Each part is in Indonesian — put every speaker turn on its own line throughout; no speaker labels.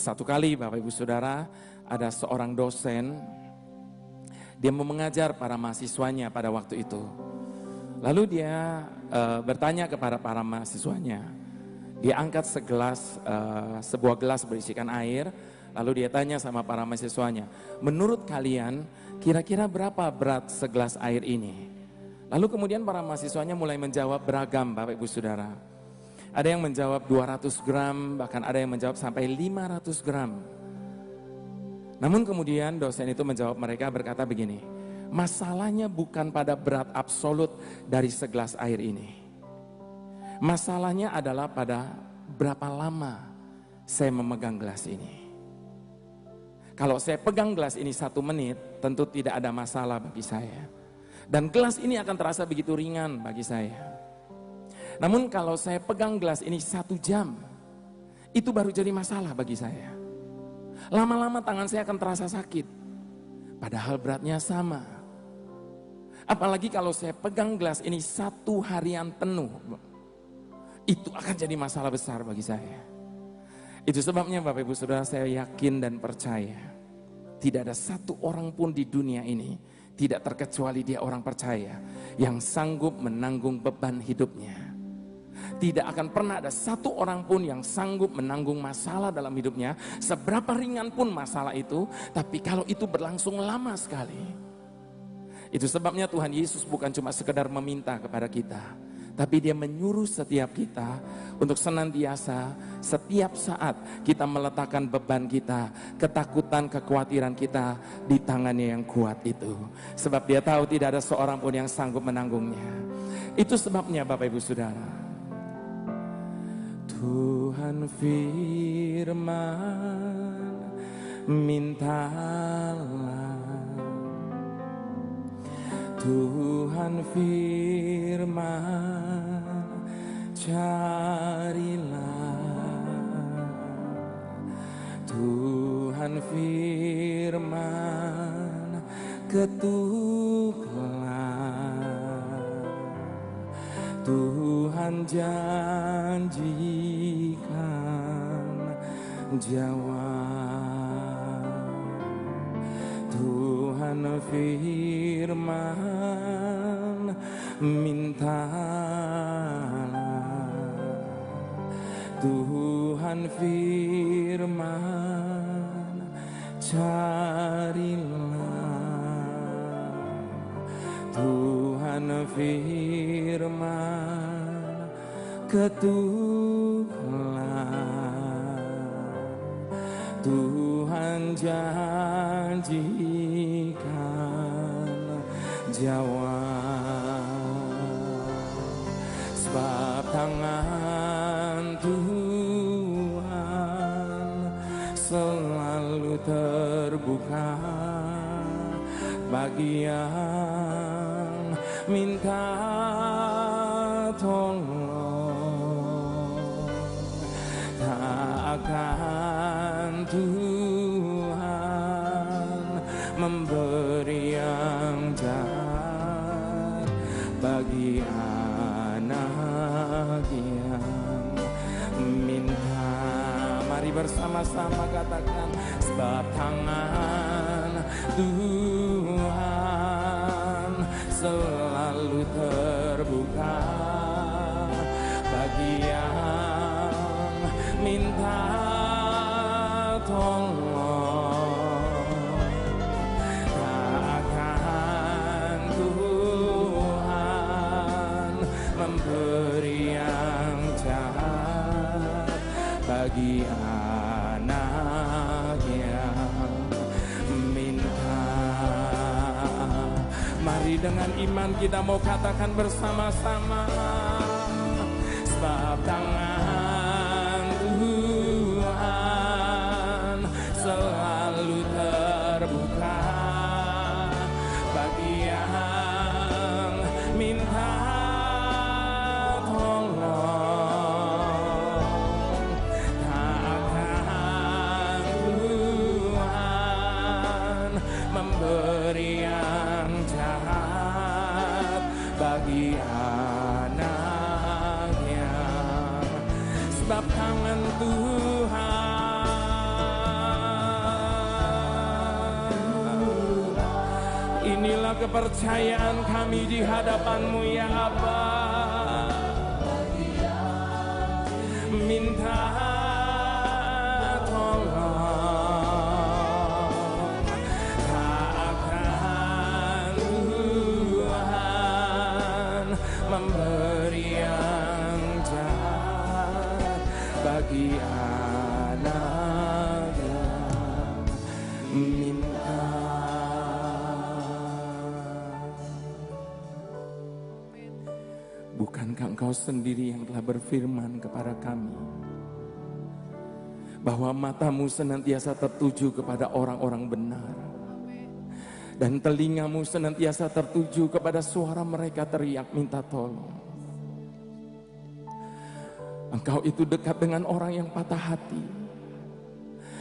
Satu kali Bapak Ibu Saudara, ada seorang dosen, dia mau mengajar para mahasiswanya pada waktu itu. Lalu dia bertanya kepada para mahasiswanya. Dia angkat sebuah gelas berisikan air, lalu dia tanya sama para mahasiswanya, menurut kalian kira-kira berapa berat segelas air ini? Lalu kemudian para mahasiswanya mulai menjawab beragam Bapak Ibu Saudara. Ada yang menjawab 200 gram, bahkan ada yang menjawab sampai 500 gram. Namun kemudian dosen itu menjawab mereka berkata begini, masalahnya bukan pada berat absolut dari segelas air ini. Masalahnya adalah pada berapa lama saya memegang gelas ini. Kalau saya pegang gelas ini 1 menit, tentu tidak ada masalah bagi saya. Dan gelas ini akan terasa begitu ringan bagi saya. Namun kalau saya pegang gelas ini 1 jam, itu baru jadi masalah bagi saya. Lama-lama tangan saya akan terasa sakit, padahal beratnya sama. Apalagi kalau saya pegang gelas ini 1 harian penuh, itu akan jadi masalah besar bagi saya. Itu sebabnya Bapak Ibu Saudara, saya yakin dan percaya, tidak ada satu orang pun di dunia ini, tidak terkecuali dia orang percaya, yang sanggup menanggung beban hidupnya. Tidak akan pernah ada satu orang pun yang sanggup menanggung masalah dalam hidupnya, seberapa ringan pun masalah itu, tapi kalau itu berlangsung lama sekali. Itu sebabnya Tuhan Yesus bukan cuma sekedar meminta kepada kita, tapi dia menyuruh setiap kita untuk senantiasa, setiap saat kita meletakkan beban kita, ketakutan, kekhawatiran kita di tangannya yang kuat itu. Sebab dia tahu tidak ada seorang pun yang sanggup menanggungnya. Itu sebabnya Bapak Ibu Saudara, Tuhan firman, mintalah. Tuhan firman, carilah. Tuhan firman, ketuklah. Tuhan janjikan jawab. Tuhan firman, mintalah. Tuhan firman, carilah. Tuhan firman, ketuklah. Tuhan janjikan jawab. Sebab tangan Tuhan selalu terbuka bagi yang minta tolong. Tak akan Tuhan memberi yang jahat bagi anak yang minta. Mari bersama-sama katakan, sebab tangan Tuhan selalu terbuka bagi yang minta tolong. Tak akan Tuhan memberi yang jahat bagi anak yang minta. Mari dengan iman kita mau katakan bersama-sama, sebab tangan Tuhan selalu terbuka bagi yang minta tolong. Tak akan Tuhan memberi yang jahat bagi anaknya. Sebab tangan Tuhan kepercayaan kami di hadapan-Mu ya Aba. Minta tolong, takkan Tuhan memberi yang jahat bagi anak-Nya. Minta. Bukankah Engkau sendiri yang telah berfirman kepada kami bahwa matamu senantiasa tertuju kepada orang-orang benar dan telingamu senantiasa tertuju kepada suara mereka teriak minta tolong. Engkau itu dekat dengan orang yang patah hati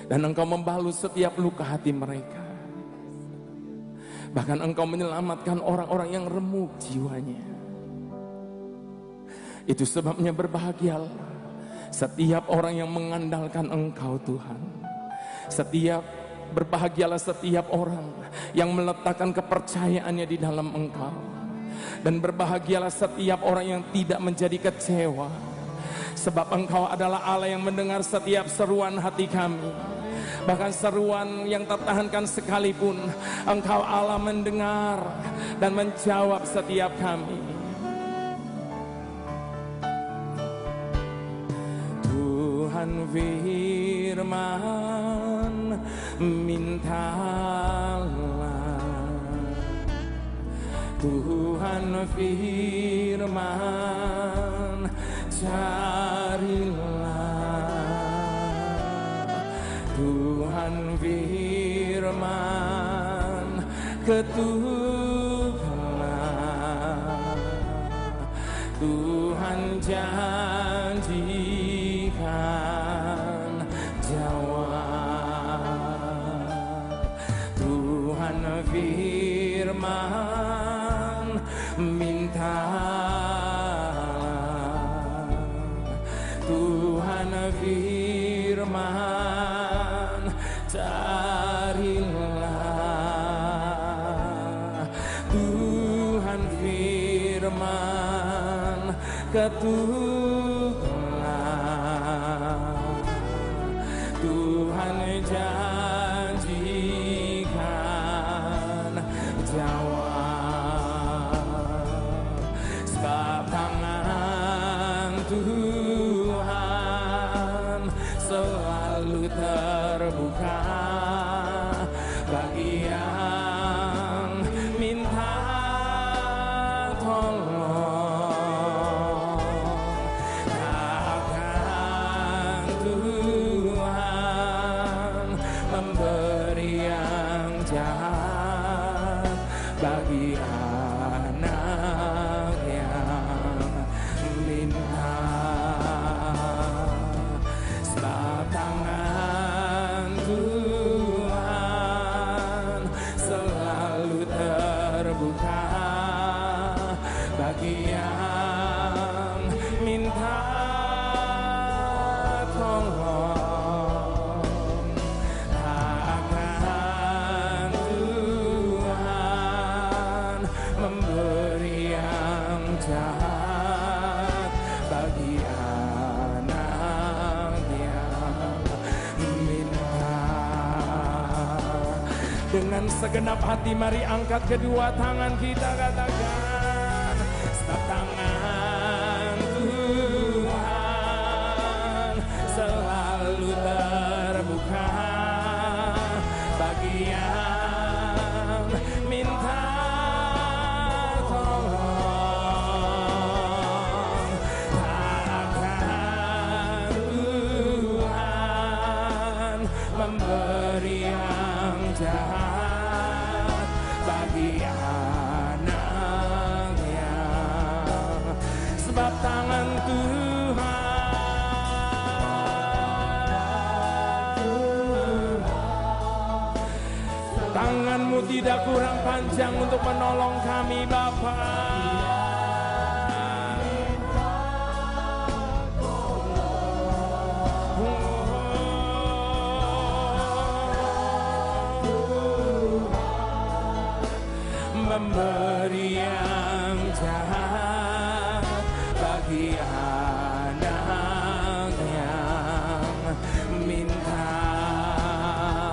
dan Engkau membalut setiap luka hati mereka. Bahkan Engkau menyelamatkan orang-orang yang remuk jiwanya. Itu sebabnya berbahagialah setiap orang yang mengandalkan Engkau Tuhan. Berbahagialah setiap orang yang meletakkan kepercayaannya di dalam Engkau. Dan berbahagialah setiap orang yang tidak menjadi kecewa. Sebab Engkau adalah Allah yang mendengar setiap seruan hati kami. Bahkan seruan yang tertahankan sekalipun, Engkau Allah mendengar dan menjawab setiap kami. Tuhan firman, mintalah. Tuhan firman, carilah. Tuhan firman, ketuklah. Tuhan janjikan jawab. Tuhan firman, mintalah. Tuhan firman, carilah. Tuhan firman, ketuklah. Tuhan janjikan jawab. Sebab tangan Tuhan selalu terbuka bagi yang minta tolong. Takkan Tuhan memberi yang jahat bagi anak yang minta. Sebab tangan Tuhan selalu terbuka bagi yang minta tolong. Takkan Tuhan memberi yang jahat bagi anak yang minta. Dengan segenap hati mari angkat kedua tangan kita, katakan, sebab tangan Tuhan selalu terbuka bagi yang minta tolong. Takkan Tuhan memberi yang jahat bagi anaknya. Sebab tangan Tuhan, tangan-Mu tidak kurang panjang untuk menolong kami Bapa. memberi yang jahat bagi